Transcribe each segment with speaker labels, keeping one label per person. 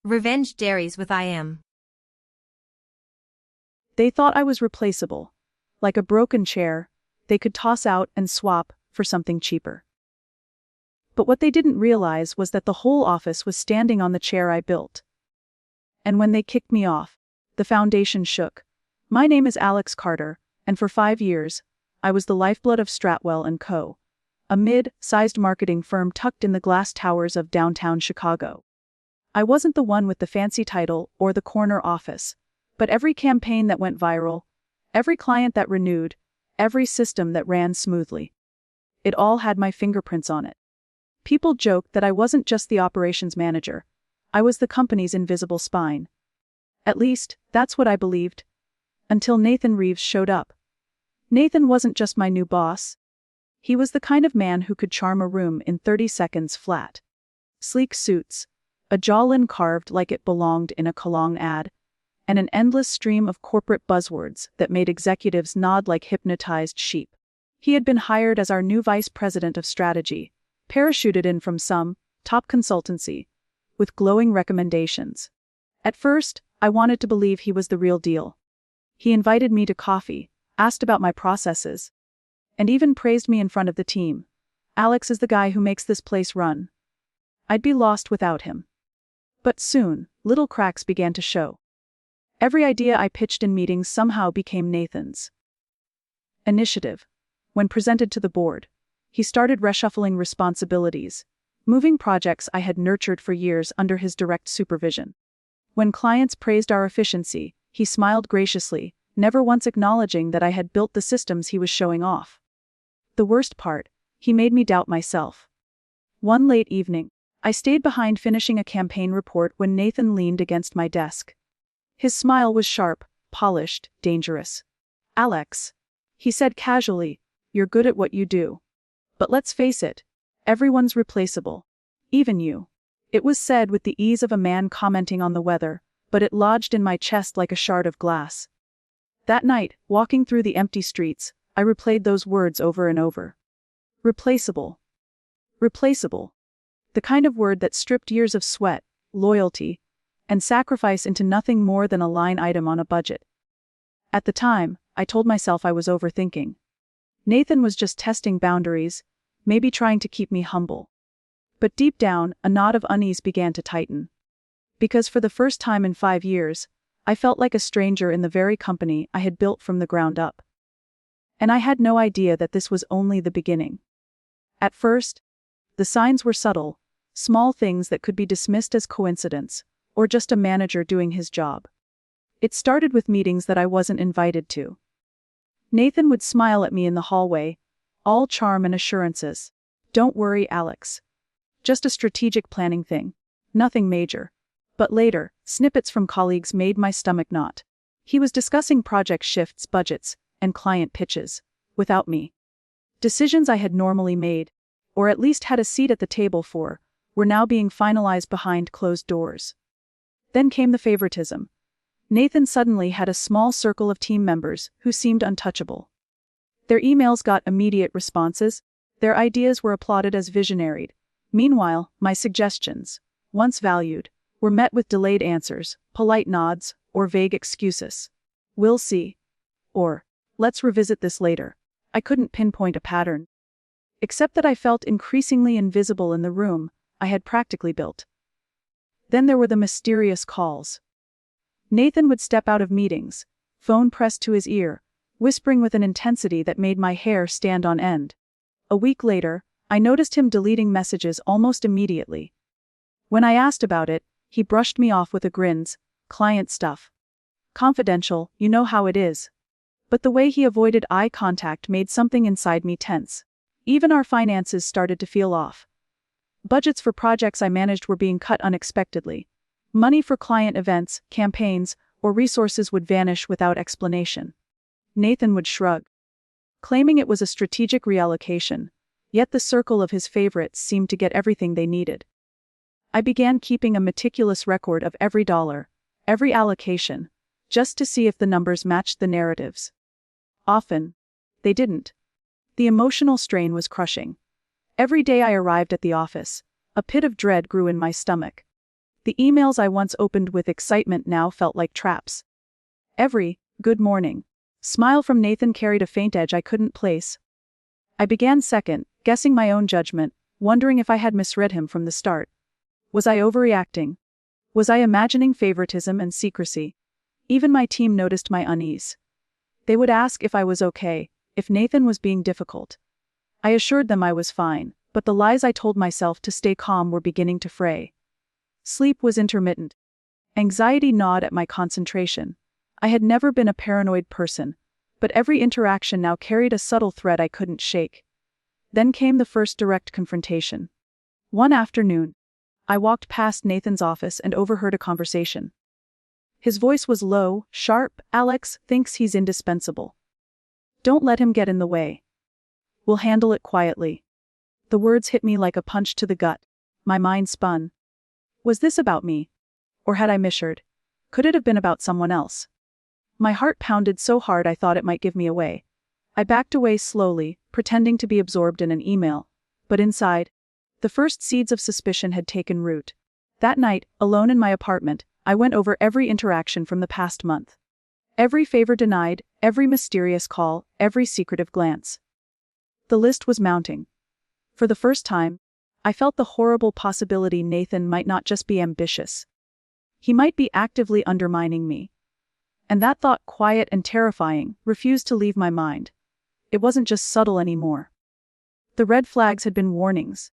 Speaker 1: Revenge Diaries with I Am.
Speaker 2: They thought I was replaceable. Like a broken chair, they could toss out and swap for something cheaper. But what they didn't realize was that the whole office was standing on the chair I built. And when they kicked me off, the foundation shook. My name is Alex Carter, and for 5 years, I was the lifeblood of Stratwell & Co., a mid-sized marketing firm tucked in the glass towers of downtown Chicago. I wasn't the one with the fancy title or the corner office, but every campaign that went viral, every client that renewed, every system that ran smoothly. It all had my fingerprints on it. People joked that I wasn't just the operations manager. I was the company's invisible spine. At least, that's what I believed. Until Nathan Reeves showed up. Nathan wasn't just my new boss. He was the kind of man who could charm a room in 30 seconds flat. Sleek suits, a jawline carved like it belonged in a Cologne ad, and an endless stream of corporate buzzwords that made executives nod like hypnotized sheep. He had been hired as our new vice president of strategy, parachuted in from some top consultancy, with glowing recommendations. At first, I wanted to believe he was the real deal. He invited me to coffee, asked about my processes, and even praised me in front of the team. Alex is the guy who makes this place run. I'd be lost without him. But soon, little cracks began to show. Every idea I pitched in meetings somehow became Nathan's initiative. When presented to the board, he started reshuffling responsibilities, moving projects I had nurtured for years under his direct supervision. When clients praised our efficiency, he smiled graciously, never once acknowledging that I had built the systems he was showing off. The worst part, he made me doubt myself. One late evening, I stayed behind finishing a campaign report when Nathan leaned against my desk. His smile was sharp, polished, dangerous. "Alex," he said casually, "you're good at what you do. But let's face it, everyone's replaceable. Even you." It was said with the ease of a man commenting on the weather, but it lodged in my chest like a shard of glass. That night, walking through the empty streets, I replayed those words over and over. Replaceable. Replaceable. The kind of word that stripped years of sweat, loyalty, and sacrifice into nothing more than a line item on a budget. At the time, I told myself I was overthinking. Nathan was just testing boundaries, maybe trying to keep me humble. But deep down, a knot of unease began to tighten. Because for the first time in 5 years, I felt like a stranger in the very company I had built from the ground up. And I had no idea that this was only the beginning. At first, the signs were subtle, small things that could be dismissed as coincidence, or just a manager doing his job. It started with meetings that I wasn't invited to. Nathan would smile at me in the hallway, all charm and assurances. "Don't worry, Alex. Just a strategic planning thing. Nothing major." But later, snippets from colleagues made my stomach knot. He was discussing project shifts, budgets, and client pitches, without me. Decisions I had normally made, or at least had a seat at the table for, were now being finalized behind closed doors. Then came the favoritism. Nathan suddenly had a small circle of team members who seemed untouchable. Their emails got immediate responses, their ideas were applauded as visionary. Meanwhile, my suggestions, once valued, were met with delayed answers, polite nods, or vague excuses. "We'll see." Or, "Let's revisit this later." I couldn't pinpoint a pattern. Except that I felt increasingly invisible in the room I had practically built. Then there were the mysterious calls. Nathan would step out of meetings, phone pressed to his ear, whispering with an intensity that made my hair stand on end. A week later, I noticed him deleting messages almost immediately. When I asked about it, he brushed me off with a grin's, "Client stuff. Confidential, you know how it is." But the way he avoided eye contact made something inside me tense. Even our finances started to feel off. Budgets for projects I managed were being cut unexpectedly. Money for client events, campaigns, or resources would vanish without explanation. Nathan would shrug, claiming it was a strategic reallocation, yet the circle of his favorites seemed to get everything they needed. I began keeping a meticulous record of every dollar, every allocation, just to see if the numbers matched the narratives. Often, they didn't. The emotional strain was crushing. Every day I arrived at the office, a pit of dread grew in my stomach. The emails I once opened with excitement now felt like traps. Every "good morning" smile from Nathan carried a faint edge I couldn't place. I began second, guessing my own judgment, wondering if I had misread him from the start. Was I overreacting? Was I imagining favoritism and secrecy? Even my team noticed my unease. They would ask if I was okay, if Nathan was being difficult. I assured them I was fine, but the lies I told myself to stay calm were beginning to fray. Sleep was intermittent. Anxiety gnawed at my concentration. I had never been a paranoid person, but every interaction now carried a subtle threat I couldn't shake. Then came the first direct confrontation. One afternoon, I walked past Nathan's office and overheard a conversation. His voice was low, sharp. "Alex thinks he's indispensable. Don't let him get in the way. We'll handle it quietly." The words hit me like a punch to the gut. My mind spun. Was this about me? Or had I misheard? Could it have been about someone else? My heart pounded so hard I thought it might give me away. I backed away slowly, pretending to be absorbed in an email. But inside, the first seeds of suspicion had taken root. That night, alone in my apartment, I went over every interaction from the past month. Every favor denied, every mysterious call, every secretive glance. The list was mounting. For the first time, I felt the horrible possibility Nathan might not just be ambitious. He might be actively undermining me. And that thought, quiet and terrifying, refused to leave my mind. It wasn't just subtle anymore. The red flags had been warnings.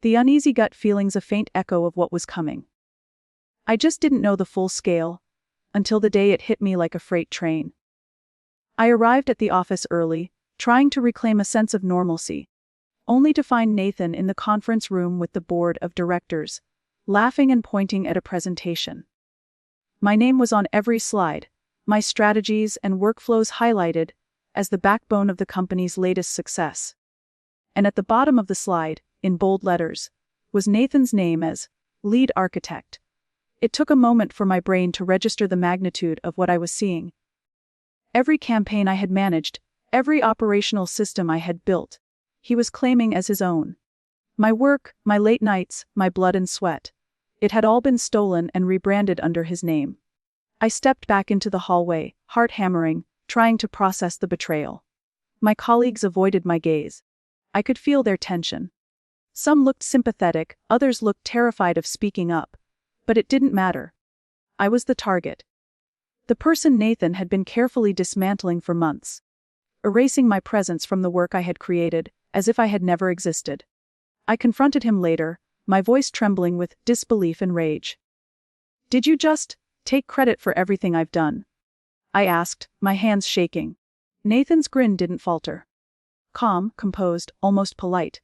Speaker 2: The uneasy gut feelings a faint echo of what was coming. I just didn't know the full scale, until the day it hit me like a freight train. I arrived at the office early, trying to reclaim a sense of normalcy, only to find Nathan in the conference room with the board of directors, laughing and pointing at a presentation. My name was on every slide, my strategies and workflows highlighted as the backbone of the company's latest success. And at the bottom of the slide, in bold letters, was Nathan's name as lead architect. It took a moment for my brain to register the magnitude of what I was seeing. Every campaign I had managed, every operational system I had built, he was claiming as his own. My work, my late nights, my blood and sweat. It had all been stolen and rebranded under his name. I stepped back into the hallway, heart hammering, trying to process the betrayal. My colleagues avoided my gaze. I could feel their tension. Some looked sympathetic, others looked terrified of speaking up. But it didn't matter. I was the target. The person Nathan had been carefully dismantling for months, erasing my presence from the work I had created, as if I had never existed. I confronted him later, my voice trembling with disbelief and rage. "Did you just take credit for everything I've done?" I asked, my hands shaking. Nathan's grin didn't falter. Calm, composed, almost polite.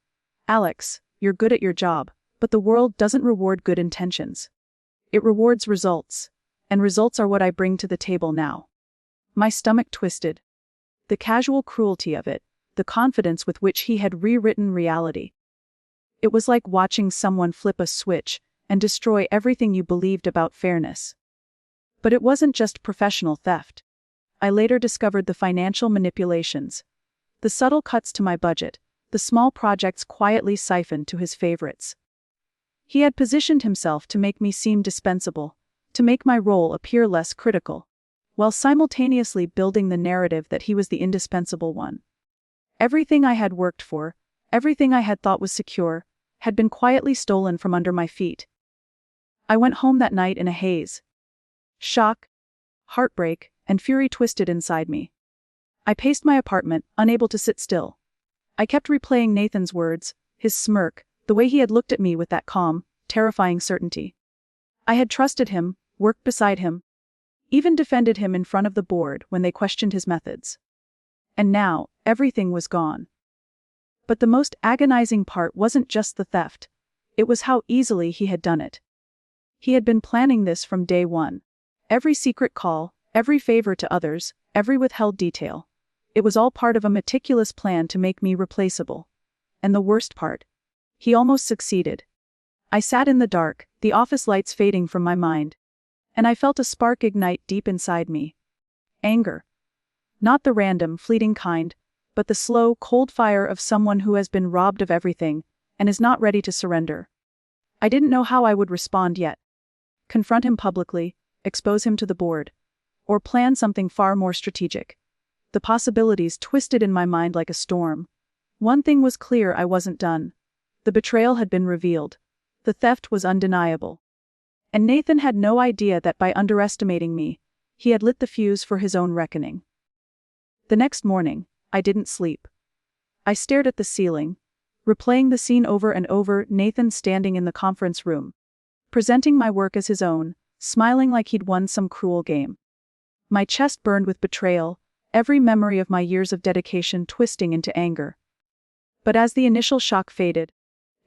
Speaker 2: "Alex, you're good at your job, but the world doesn't reward good intentions. It rewards results, and results are what I bring to the table now." My stomach twisted. The casual cruelty of it, the confidence with which he had rewritten reality. It was like watching someone flip a switch and destroy everything you believed about fairness. But it wasn't just professional theft. I later discovered the financial manipulations, the subtle cuts to my budget, the small projects quietly siphoned to his favorites. He had positioned himself to make me seem dispensable, to make my role appear less critical, while simultaneously building the narrative that he was the indispensable one. Everything I had worked for, everything I had thought was secure, had been quietly stolen from under my feet. I went home that night in a haze. Shock, heartbreak, and fury twisted inside me. I paced my apartment, unable to sit still. I kept replaying Nathan's words, his smirk, the way he had looked at me with that calm, terrifying certainty. I had trusted him, worked beside him, even defended him in front of the board when they questioned his methods. And now, everything was gone. But the most agonizing part wasn't just the theft. It was how easily he had done it. He had been planning this from day one. Every secret call, every favor to others, every withheld detail. It was all part of a meticulous plan to make me replaceable. And the worst part, he almost succeeded. I sat in the dark, the office lights fading from my mind. And I felt a spark ignite deep inside me. Anger. Not the random, fleeting kind, but the slow, cold fire of someone who has been robbed of everything and is not ready to surrender. I didn't know how I would respond yet. confront him publicly, expose him to the board, or plan something far more strategic. The possibilities twisted in my mind like a storm. One thing was clear: I wasn't done. The betrayal had been revealed. The theft was undeniable. And Nathan had no idea that by underestimating me, he had lit the fuse for his own reckoning. The next morning, I didn't sleep. I stared at the ceiling, replaying the scene over and over: Nathan standing in the conference room, presenting my work as his own, smiling like he'd won some cruel game. My chest burned with betrayal, every memory of my years of dedication twisting into anger. But as the initial shock faded,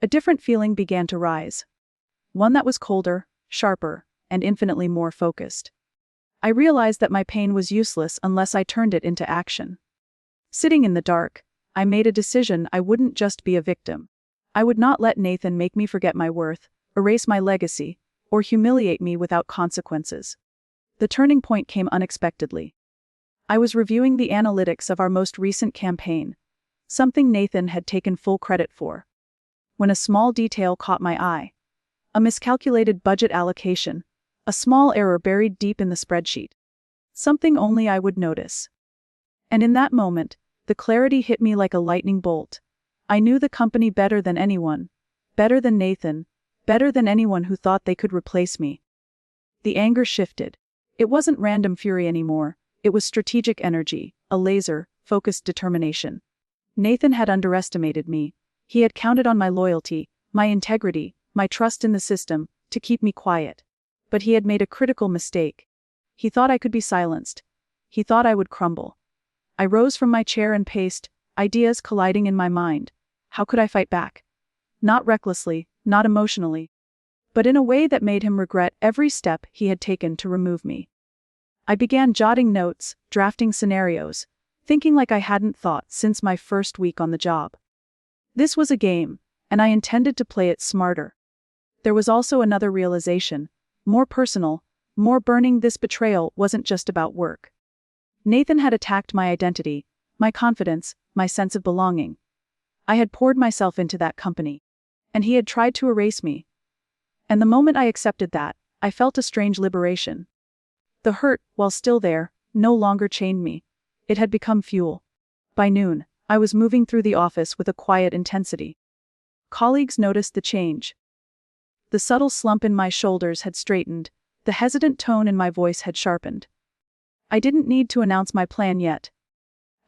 Speaker 2: a different feeling began to rise. One that was colder, sharper, and infinitely more focused. I realized that my pain was useless unless I turned it into action. Sitting in the dark, I made a decision: I wouldn't just be a victim. I would not let Nathan make me forget my worth, erase my legacy, or humiliate me without consequences. The turning point came unexpectedly. I was reviewing the analytics of our most recent campaign, something Nathan had taken full credit for, when a small detail caught my eye. A miscalculated budget allocation, a small error buried deep in the spreadsheet. Something only I would notice. And in that moment, the clarity hit me like a lightning bolt. I knew the company better than anyone, better than Nathan, better than anyone who thought they could replace me. The anger shifted. It wasn't random fury anymore. It was strategic energy, a laser-focused determination. Nathan had underestimated me. He had counted on my loyalty, my integrity, my trust in the system, to keep me quiet. But he had made a critical mistake. He thought I could be silenced. He thought I would crumble. I rose from my chair and paced, ideas colliding in my mind. How could I fight back? Not recklessly, not emotionally, but in a way that made him regret every step he had taken to remove me. I began jotting notes, drafting scenarios, thinking like I hadn't thought since my first week on the job. This was a game, and I intended to play it smarter. There was also another realization, more personal, more burning: this betrayal wasn't just about work. Nathan had attacked my identity, my confidence, my sense of belonging. I had poured myself into that company, and he had tried to erase me. And the moment I accepted that, I felt a strange liberation. The hurt, while still there, no longer chained me. It had become fuel. By noon, I was moving through the office with a quiet intensity. Colleagues noticed the change. The subtle slump in my shoulders had straightened, the hesitant tone in my voice had sharpened. I didn't need to announce my plan yet.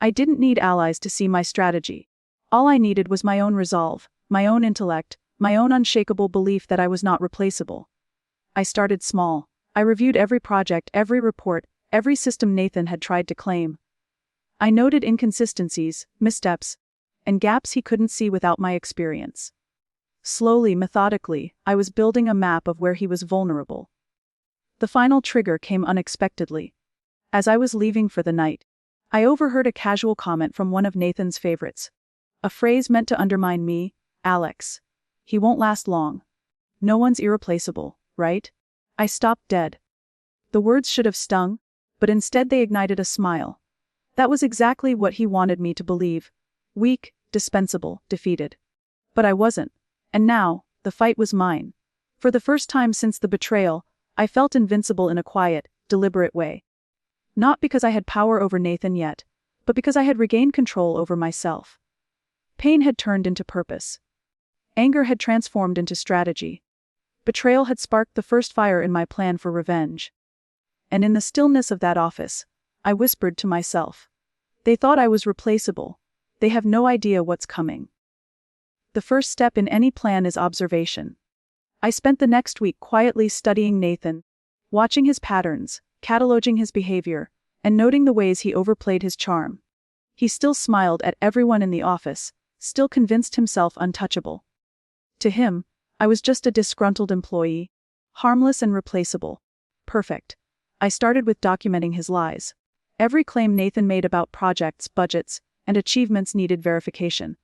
Speaker 2: I didn't need allies to see my strategy. All I needed was my own resolve, my own intellect, my own unshakable belief that I was not replaceable. I started small. I reviewed every project, every report, every system Nathan had tried to claim. I noted inconsistencies, missteps, and gaps he couldn't see without my experience. Slowly, methodically, I was building a map of where he was vulnerable. The final trigger came unexpectedly. As I was leaving for the night, I overheard a casual comment from one of Nathan's favorites. A phrase meant to undermine me: Alex. He won't last long. No one's irreplaceable, right? I stopped dead. The words should have stung, but instead they ignited a smile. That was exactly what he wanted me to believe. Weak, dispensable, defeated. But I wasn't. And now, the fight was mine. For the first time since the betrayal, I felt invincible in a quiet, deliberate way. Not because I had power over Nathan yet, but because I had regained control over myself. Pain had turned into purpose. Anger had transformed into strategy. Betrayal had sparked the first fire in my plan for revenge. And in the stillness of that office, I whispered to myself. They thought I was replaceable. They have no idea what's coming. The first step in any plan is observation. I spent the next week quietly studying Nathan, watching his patterns, cataloging his behavior, and noting the ways he overplayed his charm. He still smiled at everyone in the office, still convinced himself untouchable. To him, I was just a disgruntled employee, harmless and replaceable. Perfect. I started with documenting his lies. Every claim Nathan made about projects, budgets, and achievements needed verification.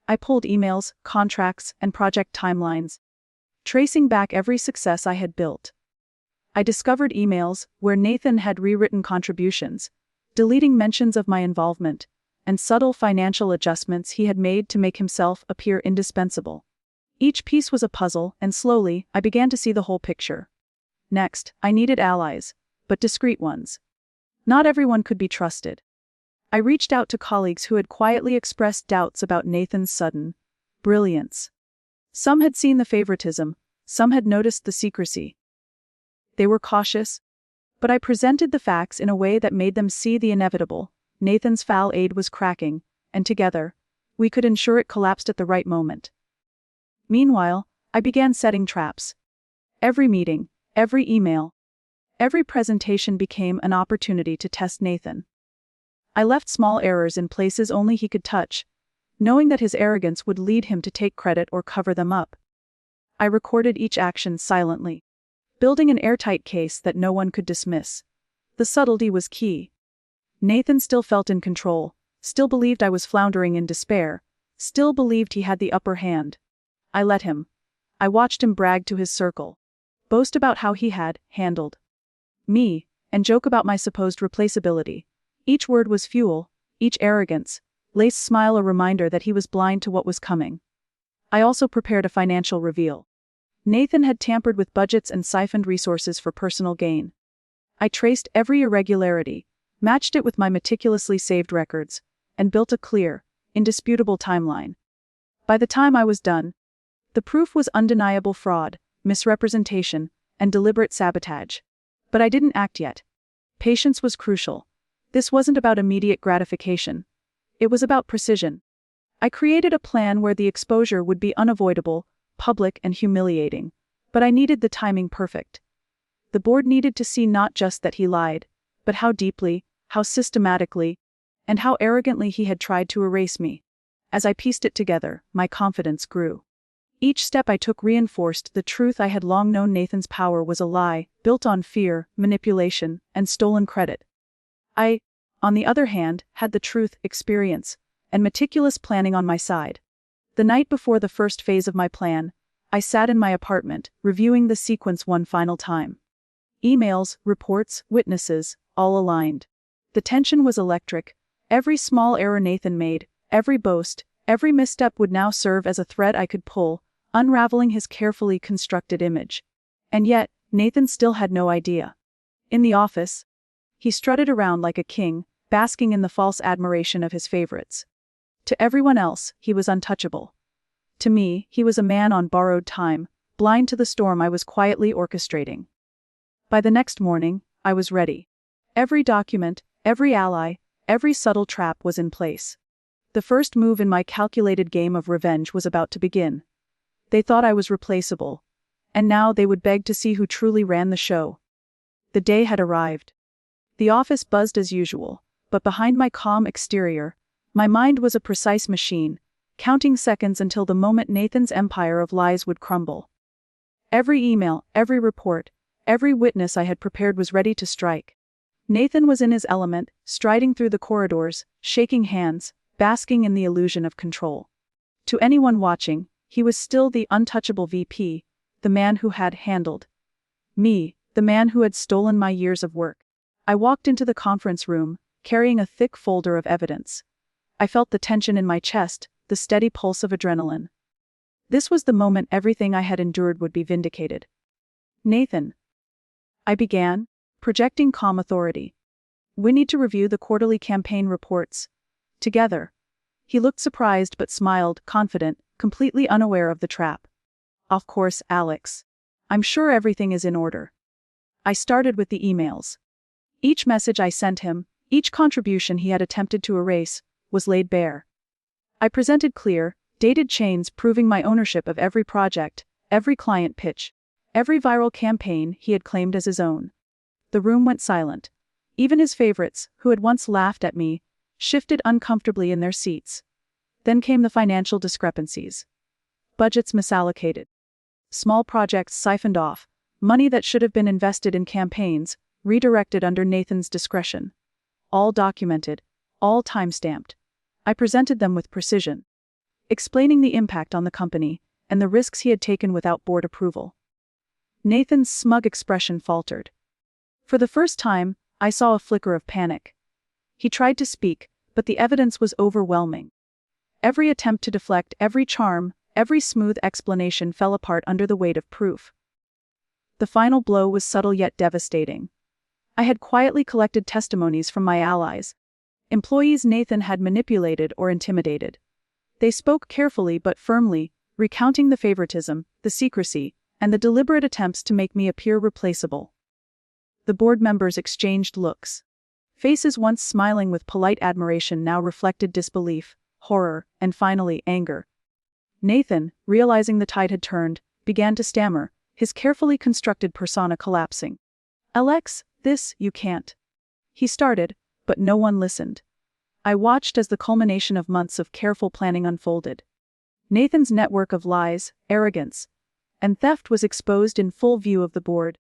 Speaker 2: I pulled emails, contracts, and project timelines, tracing back every success I had built. I discovered emails where Nathan had rewritten contributions, deleting mentions of my involvement, and subtle financial adjustments he had made to make himself appear indispensable. Each piece was a puzzle, and slowly, I began to see the whole picture. Next, I needed allies, but discreet ones. Not everyone could be trusted. I reached out to colleagues who had quietly expressed doubts about Nathan's sudden brilliance. Some had seen the favoritism, some had noticed the secrecy. They were cautious, but I presented the facts in a way that made them see the inevitable. Nathan's foul aid was cracking, and together, we could ensure it collapsed at the right moment. Meanwhile, I began setting traps. Every meeting, every email, every presentation became an opportunity to test Nathan. I left small errors in places only he could touch, knowing that his arrogance would lead him to take credit or cover them up. I recorded each action silently, building an airtight case that no one could dismiss. The subtlety was key. Nathan still felt in control, still believed I was floundering in despair, still believed he had the upper hand. I let him. I watched him brag to his circle, boast about how he had handled me, and joke about my supposed replaceability. Each word was fuel, each arrogance, laced smile a reminder that he was blind to what was coming. I also prepared a financial reveal. Nathan had tampered with budgets and siphoned resources for personal gain. I traced every irregularity, matched it with my meticulously saved records, and built a clear, indisputable timeline. By the time I was done, the proof was undeniable fraud, misrepresentation, and deliberate sabotage. But I didn't act yet. Patience was crucial. This wasn't about immediate gratification. It was about precision. I created a plan where the exposure would be unavoidable, public and humiliating, but I needed the timing perfect. The board needed to see not just that he lied, but how deeply, how systematically, and how arrogantly he had tried to erase me. As I pieced it together, my confidence grew. Each step I took reinforced the truth I had long known: Nathan's power was a lie, built on fear, manipulation, and stolen credit. I, on the other hand, had the truth, experience, and meticulous planning on my side. The night before the first phase of my plan, I sat in my apartment, reviewing the sequence one final time. Emails, reports, witnesses, all aligned. The tension was electric. Every small error Nathan made, every boast, every misstep would now serve as a thread I could pull, unraveling his carefully constructed image. And yet, Nathan still had no idea. In the office, he strutted around like a king, basking in the false admiration of his favorites. To everyone else, he was untouchable. To me, he was a man on borrowed time, blind to the storm I was quietly orchestrating. By the next morning, I was ready. Every document, every ally, every subtle trap was in place. The first move in my calculated game of revenge was about to begin. They thought I was replaceable, and now they would beg to see who truly ran the show. The day had arrived. The office buzzed as usual, but behind my calm exterior, my mind was a precise machine, counting seconds until the moment Nathan's empire of lies would crumble. Every email, every report, every witness I had prepared was ready to strike. Nathan was in his element, striding through the corridors, shaking hands, basking in the illusion of control. To anyone watching, he was still the untouchable VP, the man who had handled me, the man who had stolen my years of work. I walked into the conference room, carrying a thick folder of evidence. I felt the tension in my chest, the steady pulse of adrenaline. This was the moment everything I had endured would be vindicated. Nathan, I began, projecting calm authority. We need to review the quarterly campaign reports. Together. He looked surprised but smiled, confident, completely unaware of the trap. Of course, Alex. I'm sure everything is in order. I started with the emails. Each message I sent him, each contribution he had attempted to erase, was laid bare. I presented clear, dated chains proving my ownership of every project, every client pitch, every viral campaign he had claimed as his own. The room went silent. Even his favorites, who had once laughed at me, shifted uncomfortably in their seats. Then came the financial discrepancies. Budgets misallocated. Small projects siphoned off, money that should have been invested in campaigns, redirected under Nathan's discretion. All documented, all time-stamped. I presented them with precision, explaining the impact on the company and the risks he had taken without board approval. Nathan's smug expression faltered. For the first time, I saw a flicker of panic. He tried to speak, but the evidence was overwhelming. Every attempt to deflect, every charm, every smooth explanation fell apart under the weight of proof. The final blow was subtle yet devastating. I had quietly collected testimonies from my allies, employees Nathan had manipulated or intimidated. They spoke carefully but firmly, recounting the favoritism, the secrecy, and the deliberate attempts to make me appear replaceable. The board members exchanged looks. Faces once smiling with polite admiration now reflected disbelief, horror, and finally anger. Nathan, realizing the tide had turned, began to stammer, his carefully constructed persona collapsing. "Alex, you can't." He started, but no one listened. I watched as the culmination of months of careful planning unfolded. Nathan's network of lies, arrogance, and theft was exposed in full view of the board,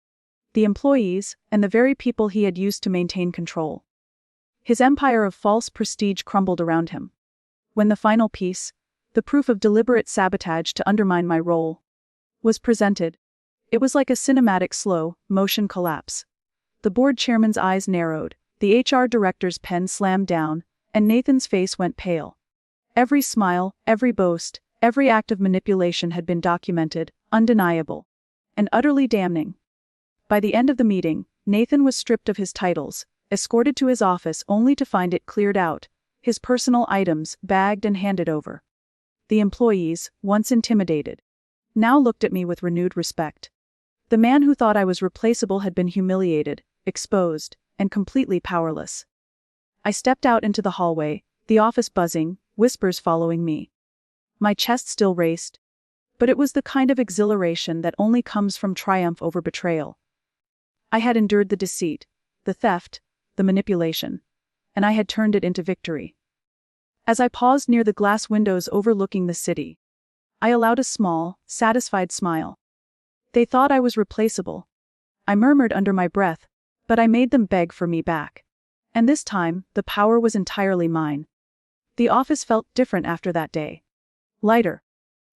Speaker 2: the employees, and the very people he had used to maintain control. His empire of false prestige crumbled around him. When the final piece, the proof of deliberate sabotage to undermine my role, was presented, it was like a cinematic slow-motion collapse. The board chairman's eyes narrowed, the HR director's pen slammed down, and Nathan's face went pale. Every smile, every boast, every act of manipulation had been documented, undeniable, and utterly damning. By the end of the meeting, Nathan was stripped of his titles, escorted to his office only to find it cleared out, his personal items bagged and handed over. The employees, once intimidated, now looked at me with renewed respect. The man who thought I was replaceable had been humiliated, exposed, and completely powerless. I stepped out into the hallway, the office buzzing, whispers following me. My chest still raced, but it was the kind of exhilaration that only comes from triumph over betrayal. I had endured the deceit, the theft, the manipulation, and I had turned it into victory. As I paused near the glass windows overlooking the city, I allowed a small, satisfied smile. They thought I was replaceable. I murmured under my breath, but I made them beg for me back. And this time, the power was entirely mine. The office felt different after that day. Lighter.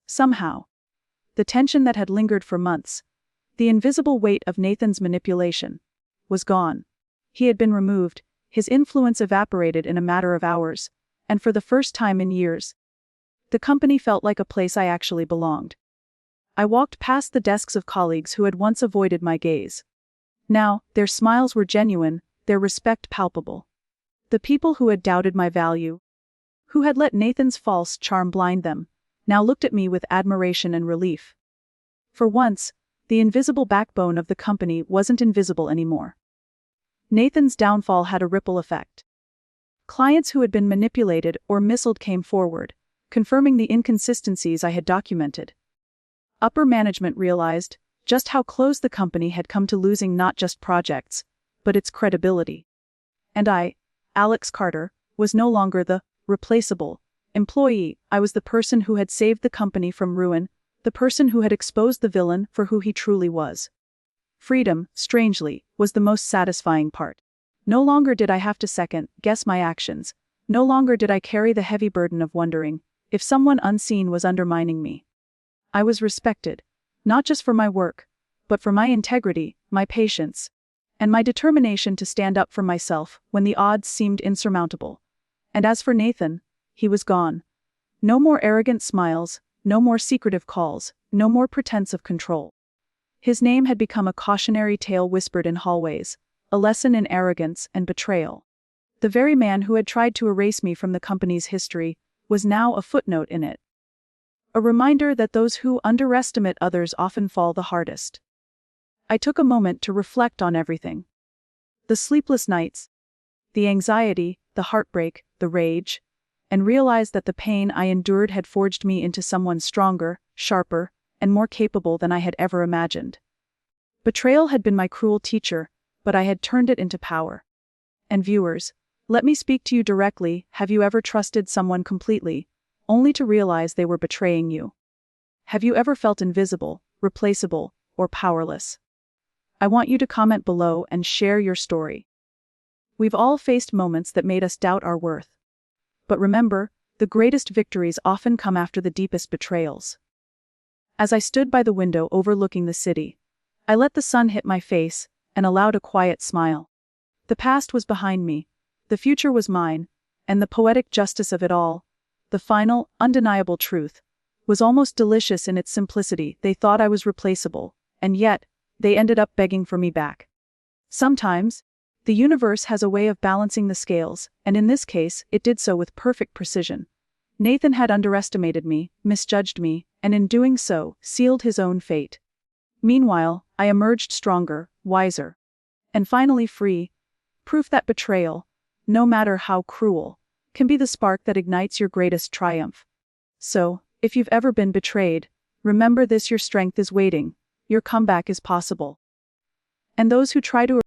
Speaker 2: Somehow. The tension that had lingered for months, the invisible weight of Nathan's manipulation, was gone. He had been removed, his influence evaporated in a matter of hours, and for the first time in years, the company felt like a place I actually belonged. I walked past the desks of colleagues who had once avoided my gaze. Now, their smiles were genuine, their respect palpable. The people who had doubted my value, who had let Nathan's false charm blind them, now looked at me with admiration and relief. For once, the invisible backbone of the company wasn't invisible anymore. Nathan's downfall had a ripple effect. Clients who had been manipulated or misled came forward, confirming the inconsistencies I had documented. Upper management realized just how close the company had come to losing not just projects, but its credibility. And I, Alex Carter, was no longer the replaceable employee. I was the person who had saved the company from ruin, the person who had exposed the villain for who he truly was. Freedom, strangely, was the most satisfying part. No longer did I have to second-guess my actions. No longer did I carry the heavy burden of wondering if someone unseen was undermining me. I was respected, not just for my work, but for my integrity, my patience, and my determination to stand up for myself when the odds seemed insurmountable. And as for Nathan, he was gone. No more arrogant smiles, no more secretive calls, no more pretense of control. His name had become a cautionary tale whispered in hallways, a lesson in arrogance and betrayal. The very man who had tried to erase me from the company's history was now a footnote in it. A reminder that those who underestimate others often fall the hardest. I took a moment to reflect on everything. The sleepless nights, the anxiety, the heartbreak, the rage, and realized that the pain I endured had forged me into someone stronger, sharper, and more capable than I had ever imagined. Betrayal had been my cruel teacher, but I had turned it into power. And viewers, let me speak to you directly. Have you ever trusted someone completely, only to realize they were betraying you? Have you ever felt invisible, replaceable, or powerless? I want you to comment below and share your story. We've all faced moments that made us doubt our worth. But remember, the greatest victories often come after the deepest betrayals. As I stood by the window overlooking the city, I let the sun hit my face and allowed a quiet smile. The past was behind me, the future was mine, and the poetic justice of it all, the final, undeniable truth, was almost delicious in its simplicity. They thought I was replaceable, and yet, they ended up begging for me back. Sometimes, the universe has a way of balancing the scales, and in this case, it did so with perfect precision. Nathan had underestimated me, misjudged me, and in doing so, sealed his own fate. Meanwhile, I emerged stronger, wiser, and finally free. Proof that betrayal, no matter how cruel, can be the spark that ignites your greatest triumph. So, if you've ever been betrayed, remember this: your strength is waiting, your comeback is possible. And those who try to